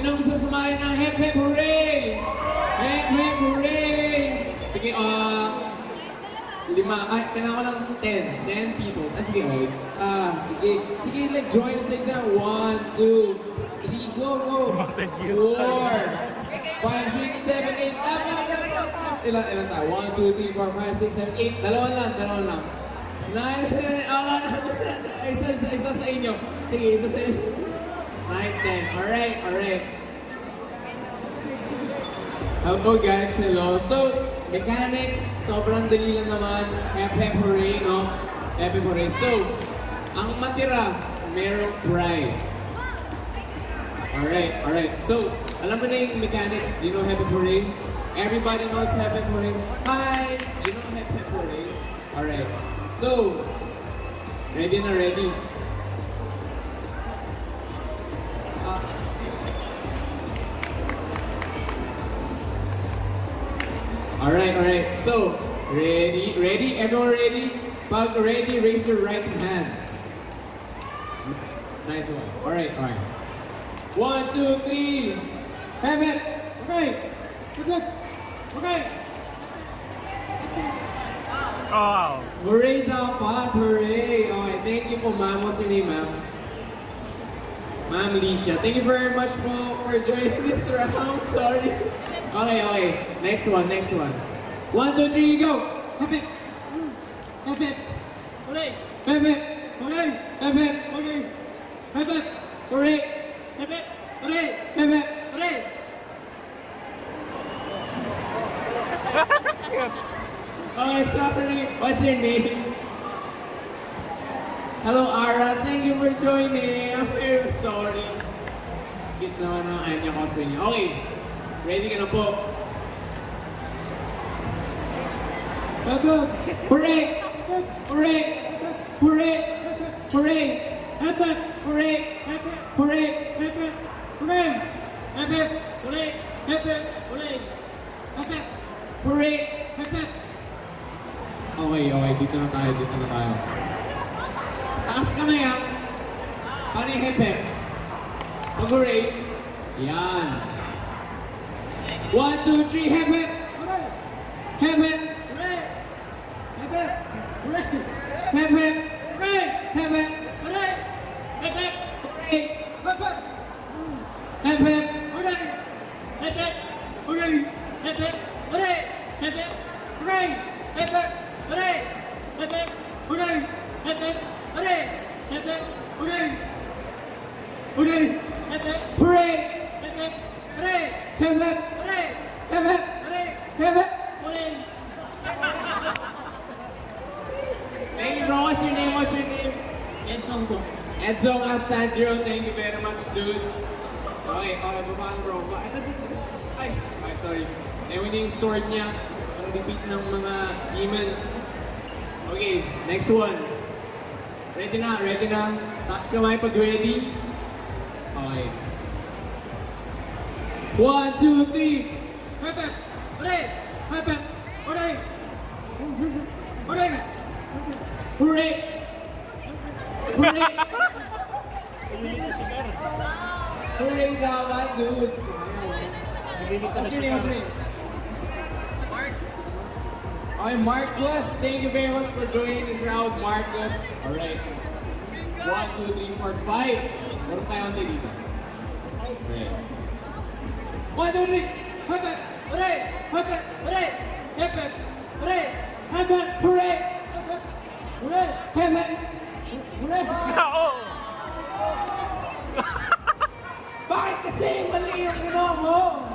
Sinong gusto sumali ng Hep Hep Hooray? Hep Hep Hooray! Sige, 5, kailangan ko ng 10 people. Sige, sige, like join us next time. 1, 2, 3, go! 4, 5, 6, 7, 8, ilan tayo? 1, 2, 3, 4, 5, 6, 7, 8, dalawan lang. 9, 10, isa sa inyo. Sige, isa sa inyo. 9, 10, alright. Hello guys, hello. So, mechanics, sobrang dali lang naman. Hep Hep Hooray, no? Hep Hep Hooray. So, ang matira, merong prize. Alright. So, alam mo na yung mechanics, you know Hep Hep Hooray? Everybody knows Hep Hep Hooray? Hi! You know Hep Hep Hooray? Alright. So, ready na ready? Alright. So, ready? Everyone ready? Pag ready, raise your right hand. Nice one. Alright. 1, 2, 3. Hep Hep. Okay. Oh. Hooray dapat, hooray. Okay, thank you po ma'am. What's your name, ma'am? Ma'am Licia. Thank you very much for joining this round. Sorry. Okay. Next one. 1, 2, 3, go! Hep Hep! Hooray! Hep Hep! Hooray! Hep Hep! Hooray! Hep Hep! Hooray! Hep Hep! Hooray! Hep Hep! Hooray! Okay, sorry. What's your name? Hello, Ara. Thank you for joining. I'm very sorry. Cute naman ang Anya cosplay niya. Okay. Ready ka na po. Hooray! Hooray! Hooray! Hooray! Hep Hep! Hooray! Hep Hep! Hooray! Hep Hep! Hooray! Hep Hep! Hooray! Hep Hep! Hooray! Hep Hep! Hooray! Hep Hep! Okay. Dito na tayo. Taas kamay ha. Paano yung Hep Hep? Pag hooray. Yan. 1, 2, 3, Hep Hep! Hep Hep! Hooray! Hep Hep! Hooray! Hep Hep! Hooray! Hep Hep! Hooray! Hep Hep! Hooray! Hep Hep! Hep Hep! Hooray! Hep Hep! Hooray! Hep Hep! Hooray! Hep Hep! Hooray! Hep Hep! Hooray! Hep Hep! Hooray! Hep Hep! Hooray! Hep Hep! Hooray! Hooray! Hep Hep! Hooray! Hep Hep! Hooray! Hep Hep! Hooray! Hep Hep! Hooray! Hep Hep! Hooray! Thank you bro. What's your name? Edson po. Edsong Astanjiro. Thank you very much dude. Okay, paano bro? Ay, sorry. Ewan niya yung sword niya. Ang repeat ng mga demons. Okay, next one. Ready na? Taas kamay pag ready. Okay. 1, 2, 3. Hep Hep! Hooray! Hep Hep! Hooray! Hooray! Hooray! Hooray! Hooray dapat, dude! What's your name? Okay, Marcus. Thank you very much for joining this round, Marcus. Alright. 1, 2, 3, 4, 5. Meron tayo ang dito. Okay. 1, 2, 3. Hep Hep! Hooray! Hep Hep! Hooray! Hep Hep! Hooray! Hep Hep! Hooray! Hooray! Hep Hep! Hooray! Bakit kasi mali yung ginawa mo?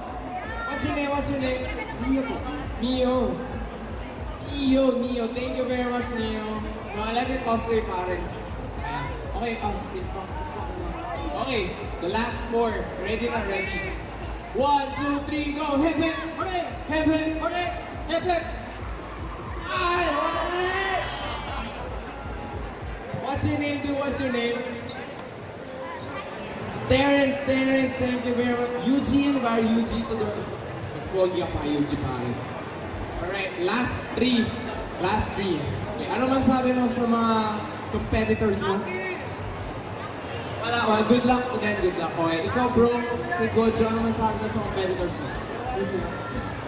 What's your name? Mio. Mio. Thank you very much, Mio. Alam yung cosplay pare. Okay, please pa. Okay, the last 4. Ready? 1, 2, 3, go! Hep Hep! Hooray! Hep Hep! Hooray! Hep Hep! Ay! What's your name, dude? Terrence, thank you very much. Eugene, by Eugene to the... Mas pogi pa, Eugene pare. Alright, last 3. Okay, ano man sabi mo sa mga competitors mo? Wala, well, good luck to them, good luck. Okay, ikaw bro, kay Gojo, ano masabi mo sa competitors mo?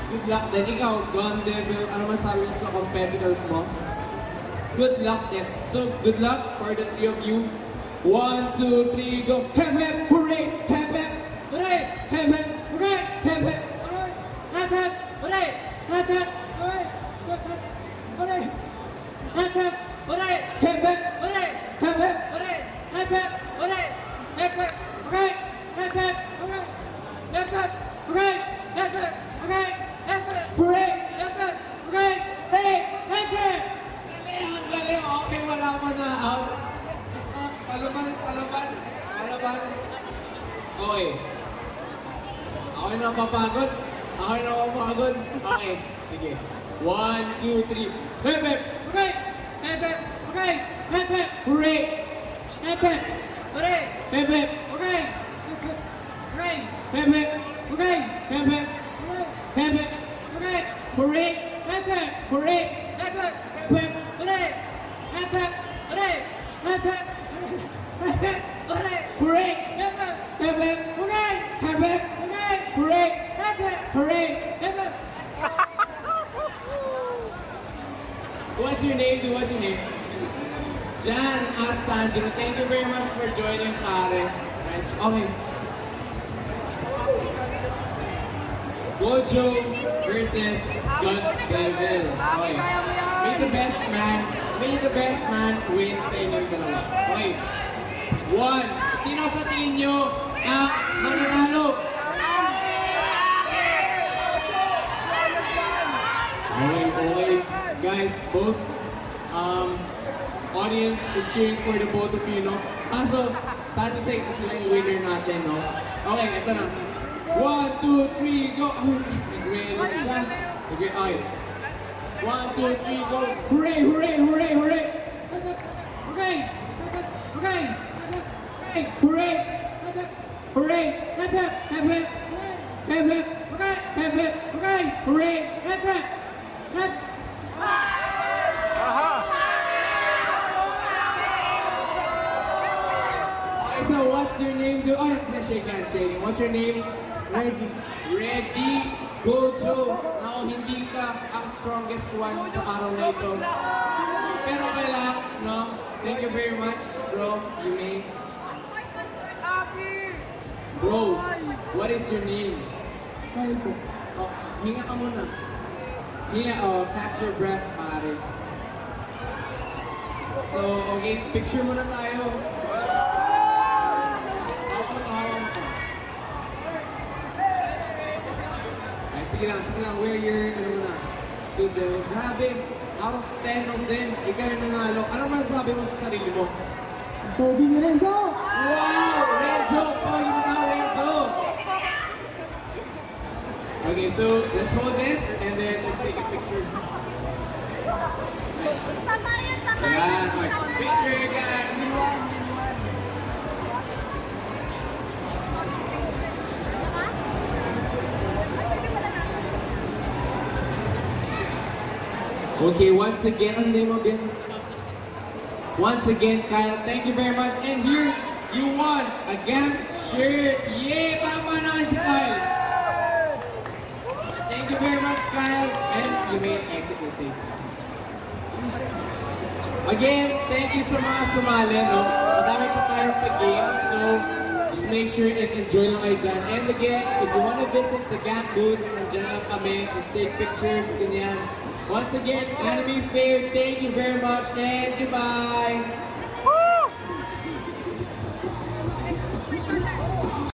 Good luck din. Ikaw, Gone Devil, ano masabi mo sa competitors mo? Good luck din. So, good luck for the three of you. 1, 2, 3, go! Hep hep! Hooray! Hep hep! Hooray! Hep hep! Hooray! Hep hep! Hep hep! Hooray! Hep hep! Hooray! Hooray! Hep hep! Hooray! Hep hep! Hooray! Hep hep! Hooray! Hep hep! Hooray! Hep hep! Hooray! Hep hep! Hooray! Hep hep! Hooray! Hep hep! Hooray! Hep hep! Hooray! Hep hep! Hooray! Hey! Hep hep! Ang galing, okay, wala ko na out. Palaban, palaban, palaban. Okay. Ako na napapagod. Ako na napapagod. Okay, sige. 1, 2, 3. Hep hep! Hooray! Hep hep! Hooray! Hep hep! Hooray! Hep hep! Hooray! Hep hep! Hooray! Hooray! Hep hep! Hooray! Hep hep! Hep hep! Hooray! Hooray! Hep hep! Hooray! Hep hep! Hep hep! Hooray! Hep hep! Hooray! Hep hep! Hep hep! Hooray! Hooray! Hep hep! Hep hep! Hooray! Hep hep! Hooray! Hooray! Hep hep! Hooray! Hep hep! What's your name? Dude? What's your name? Jan Astangelo. Thank you very much for joining, pare. Nice. Okay. Gojo versus Gun Devil. Okay. May the best man win sa inyong dalawa. Okay. 1. Sino sa tingin nyo ang mananalo? Okay. Guys, both audience is cheering for the both of you, no? Kaso, sad to say, sila yung winner natin, no? Okay, ito na. 1, 2, 3, go! Ay, nag-ready na siya. Okay. 1, 2, 3, go! Hooray! Hooray! Hooray! Hooray! Hooray! Hooray! Hooray! Hooray! Hep hep! Hep hep! Hep hep! Hooray! Hep hep! Hooray! Hooray! Hep hep! Hep! Okay, so what's your name? Oh, shaking. What's your name? Reggie. Reggie Gojo. Now, hindi ka ang strongest one sa araw na ito. Pero okay lang, no? Thank you very much, bro. You may. Bro, what is your name? Oh, hinga ka muna. Hinga, catch your breath, pare. So, okay, picture muna tayo. Hawak mo. Ay, sige lang. Wear your, suit. Grabe, out of 10 of them, ikaw yung nanalo. Ano masasabi mo sa sarili mo? Pogi ni Renzo! Wow! Renzo! Pogi mo na, Renzo! Okay, so let's hold this and then let's take a picture. Ayan, okay. Picture, guys! Okay, once again, ang name again? Once again, Kyle, thank you very much. And here, you won a gang shirt. Yeah, tama na si Kyle. Thank you very much, Kyle. And you may exit the stage. Again, thank you sa mga sumali, no? Madami pa tayong pag-games, so just make sure and enjoy lang kayo dyan. And again, if you want to visit the gang booth, nandiyan lang kami, just take pictures, ganyan. Once again, Anime Fair, thank you very much and goodbye!